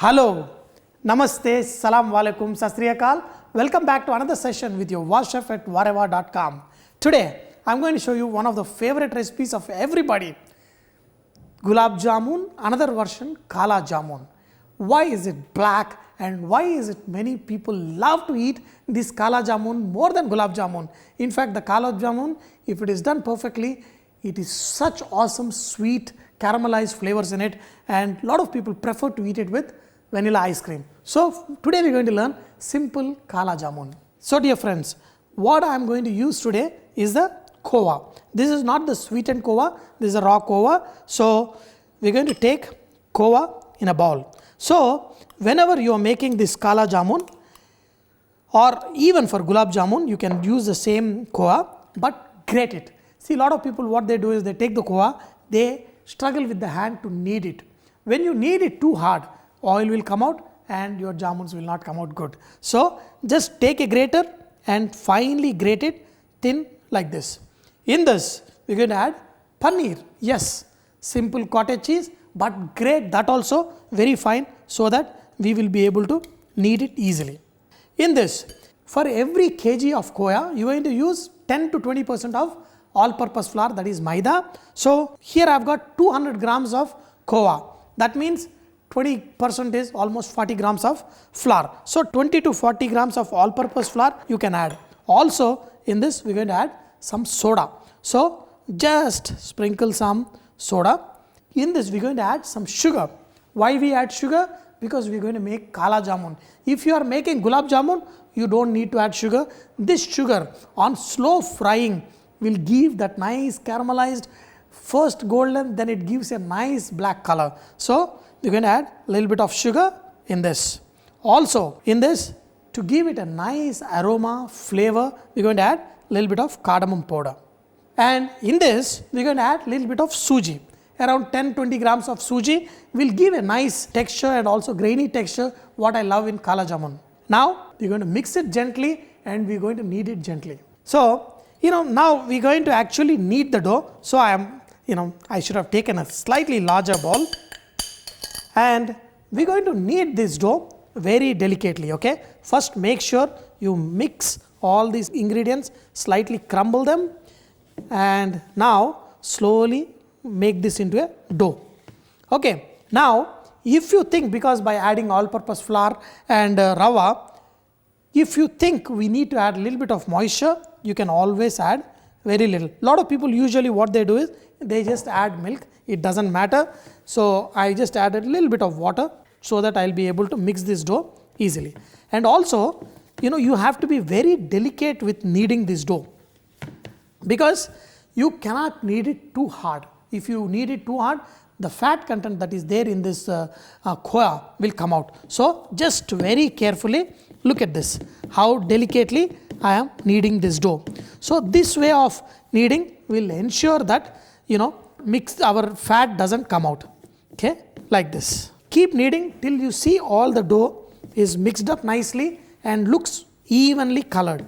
Hello, Namaste, Salam Walaikum, Sat Sri Akal. Welcome back to another session with your Vahchef at VahRehVah.com. Today, I'm going to show you one of the favorite recipes of everybody. Gulab Jamun, another version, Kala Jamun. Why is it black and why is it many people love to eat this Kala Jamun more than Gulab Jamun? In fact, the Kala Jamun, if it is done perfectly, it is such awesome sweet caramelized flavors in it, and a lot of people prefer to eat it with vanilla ice cream. So today we're going to learn simple Kala Jamun. So dear friends, what I am going to use today is the Khoya. This is not the sweetened Khoya, this is a raw Khoya. So we're going to take Khoya in a bowl. So whenever you are making this Kala Jamun, or even for Gulab Jamun, you can use the same Khoya but grate it. See, a lot of people, what they do is they take the Khoya, they struggle with the hand to knead it. When you knead it too hard, oil will come out and your jamuns will not come out good. So just take a grater and finely grate it thin like this. In this, we're going to add paneer. Yes, simple cottage cheese, but grate that also very fine so that we will be able to knead it easily. In this, for every kg of Khoya, you are going to use 10 to 20% of all-purpose flour, that is maida. So here I have got 200 grams of Khoya. That means 20% is almost 40 grams of flour. So 20 to 40 grams of all-purpose flour you can add. Also in this we are going to add some soda. So just sprinkle some soda. In this we are going to add some sugar. Why we add sugar? Because we are going to make Kala Jamun. If you are making Gulab Jamun, you don't need to add sugar. This sugar on slow frying will give that nice caramelized first golden, then it gives a nice black color. So you're going to add a little bit of sugar in this. Also in this, to give it a nice aroma, flavor, we're going to add a little bit of cardamom powder. And in this, we're going to add a little bit of sooji. Around 10-20 grams of sooji will give a nice texture and also grainy texture, what I love in Kala Jamun. Now we're going to mix it gently and we're going to knead it gently. So now we're going to actually knead the dough. So I should have taken a slightly larger bowl. And we're going to knead this dough very delicately, okay? First make sure you mix all these ingredients, slightly crumble them, and now slowly make this into a dough. Okay, now if you think, because by adding all-purpose flour and rava, if you think we need to add a little bit of moisture, you can always add very little. A lot of people usually what they do is they just add milk. It doesn't matter. So I just added a little bit of water so that I'll be able to mix this dough easily. And also, you have to be very delicate with kneading this dough, because you cannot knead it too hard. If you knead it too hard, the fat content that is there in this Khoya will come out. So just very carefully look at this, how delicately I am kneading this dough. So this way of kneading will ensure that our fat doesn't come out. Okay, like this. Keep kneading till you see all the dough is mixed up nicely and looks evenly colored.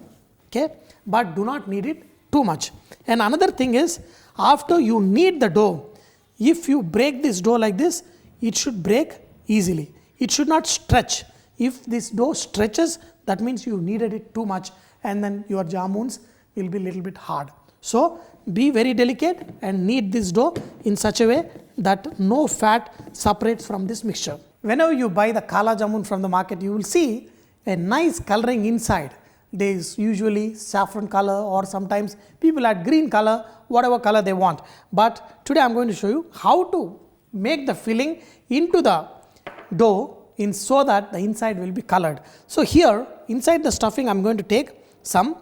Okay, but do not knead it too much. And another thing is, after you knead the dough, if you break this dough like this, it should break easily. It should not stretch. If this dough stretches, that means you kneaded it too much and then your jamuns will be a little bit hard. So be very delicate and knead this dough in such a way that no fat separates from this mixture. Whenever you buy the Kala Jamun from the market, you will see a nice coloring inside. There is usually saffron color, or sometimes people add green color, whatever color they want. But today I'm going to show you how to make the filling into the dough so that the inside will be colored. So here inside the stuffing I'm going to take some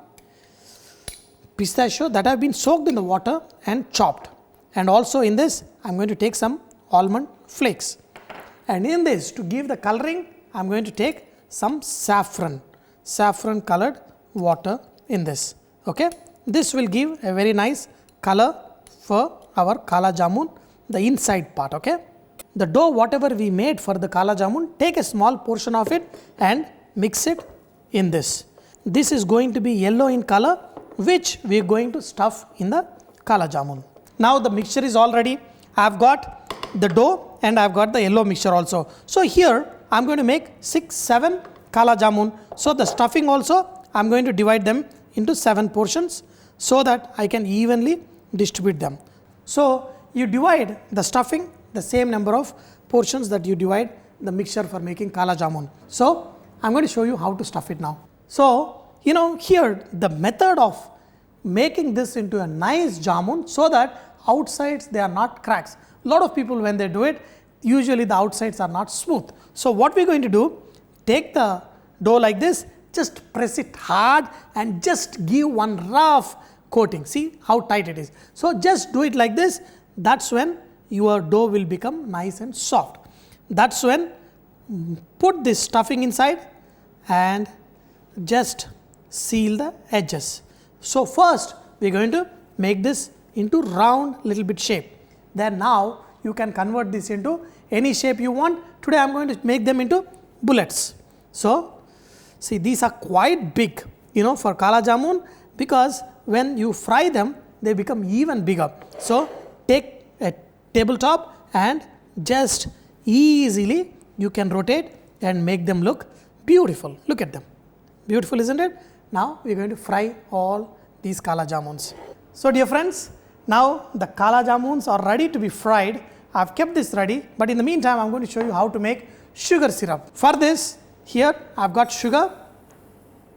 pistachio that have been soaked in the water and chopped. And also in this I'm going to take some almond flakes. And in this, to give the coloring, I'm going to take some saffron colored water in this. Okay, this will give a very nice color for our Kala Jamun, the inside part. Okay, the dough whatever we made for the Kala Jamun, take a small portion of it and mix it in this. This is going to be yellow in color, which we are going to stuff in the Kala Jamun. Now the mixture is all ready. I have got the dough and I have got the yellow mixture also. So here I'm going to make 6, 7 kala jamun. So the stuffing also, I'm going to divide them into 7 portions so that I can evenly distribute them. So you divide the stuffing the same number of portions that you divide the mixture for making kala jamun. So I'm going to show you how to stuff it now. So here the method of making this into a nice jamun so that outsides they are not cracks. A lot of people when they do it, usually the outsides are not smooth. So what we're going to do, take the dough like this, just press it hard and just give one rough coating. See how tight it is. So just do it like this. That's when your dough will become nice and soft. That's when put this stuffing inside and just seal the edges. So first we are going to make this into round little bit shape. Then now you can convert this into any shape you want. Today I am going to make them into bullets. So see, these are quite big for kala jamun, because when you fry them they become even bigger. So take a tabletop and just easily you can rotate and make them look beautiful. Look at them. Beautiful, isn't it? Now we are going to fry all these kala jamuns. So dear friends, now the kala jamuns are ready to be fried. I have kept this ready, but in the meantime I am going to show you how to make sugar syrup. For this, here I have got sugar,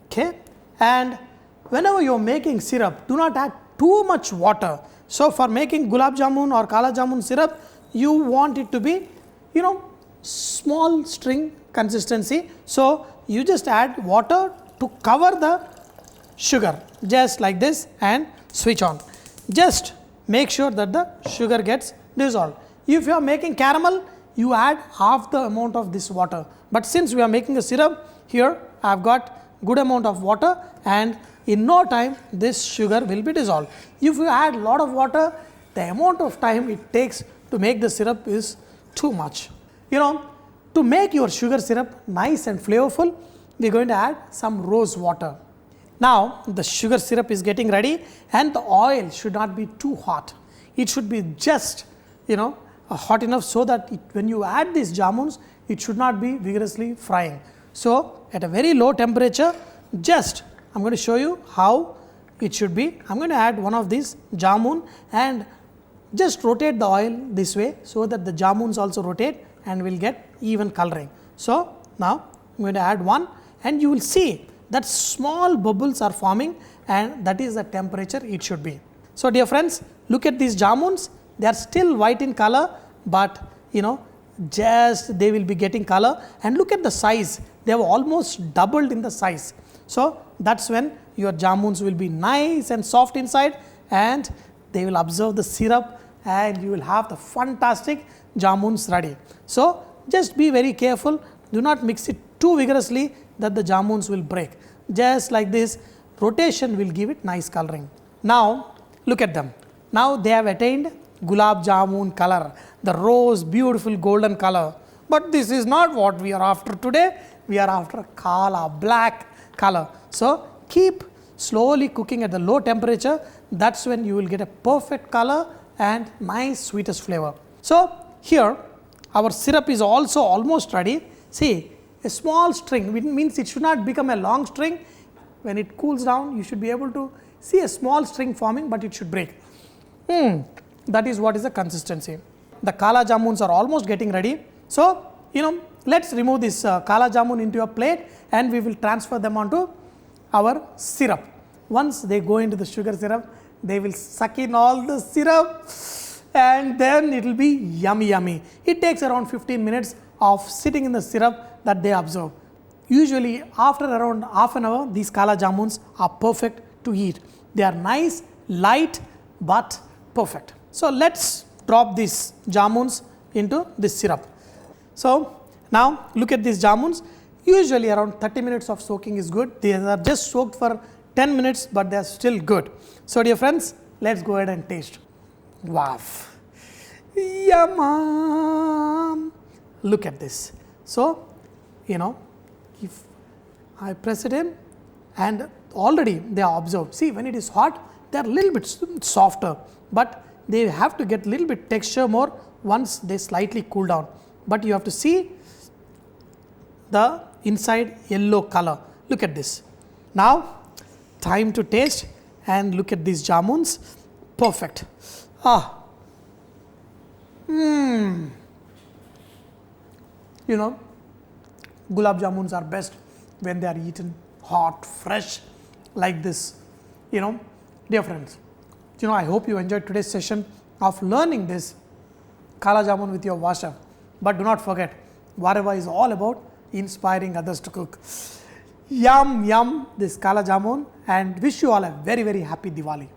okay, and whenever you are making syrup, do not add too much water. So for making gulab jamun or kala jamun syrup, you want it to be small string consistency. So you just add water to cover the sugar, just like this, and switch on. Just make sure that the sugar gets dissolved. If you are making caramel, you add half the amount of this water. But since we are making a syrup, here I have got good amount of water, and in no time this sugar will be dissolved. If you add lot of water, the amount of time it takes to make the syrup is too much. To make your sugar syrup nice and flavorful, we are going to add some rose water. Now the sugar syrup is getting ready, and the oil should not be too hot. It should be just hot enough so that when you add these jamuns, it should not be vigorously frying. So at a very low temperature, just I am going to show you how it should be. I am going to add one of these jamun and just rotate the oil this way so that the jamuns also rotate and will get even coloring. So now I am going to add one, and you will see that small bubbles are forming, and that is the temperature it should be. So dear friends, look at these jamuns. They are still white in color, but just they will be getting color, and look at the size. They have almost doubled in the size. So that's when your jamuns will be nice and soft inside, and they will absorb the syrup, and you will have the fantastic jamuns ready. So just be very careful. Do not mix it too vigorously that the jamuns will break. Just like this, rotation will give it nice coloring. Now look at them. Now they have attained gulab jamun color, the rose beautiful golden color. But this is not what we are after today. We are after kala, black color. So keep slowly cooking at the low temperature. That's when you will get a perfect color and nice sweetest flavor. So here our syrup is also almost ready. See, a small string, which means it should not become a long string. When it cools down, you should be able to see a small string forming, but it should break. That is what is the consistency. The kala jamuns are almost getting ready. So let's remove this kala jamun into a plate, and we will transfer them onto our syrup. Once they go into the sugar syrup, they will suck in all the syrup, and then it will be yummy, yummy. It takes around 15 minutes of sitting in the syrup that they absorb. Usually after around half an hour, these kala jamuns are perfect to eat. They are nice, light, but perfect. So let's drop these jamuns into this syrup. So now look at these jamuns. Usually around 30 minutes of soaking is good. These are just soaked for 10 minutes, but they are still good. So dear friends, let's go ahead and taste. Wow, yum! Look at this. So if I press it in, and already they are absorbed. See, when it is hot, they are a little bit softer, but they have to get a little bit texture more once they slightly cool down. But you have to see the inside yellow color. Look at this. Now, time to taste and look at these jamuns. Perfect. You know, gulab jamuns are best when they are eaten hot, fresh, like this. You know, dear friends, I hope you enjoyed today's session of learning this kala jamun with your Vahchef. But do not forget, VahRehVah is all about inspiring others to cook. Yum, yum, this kala jamun, and wish you all a very, very happy Diwali.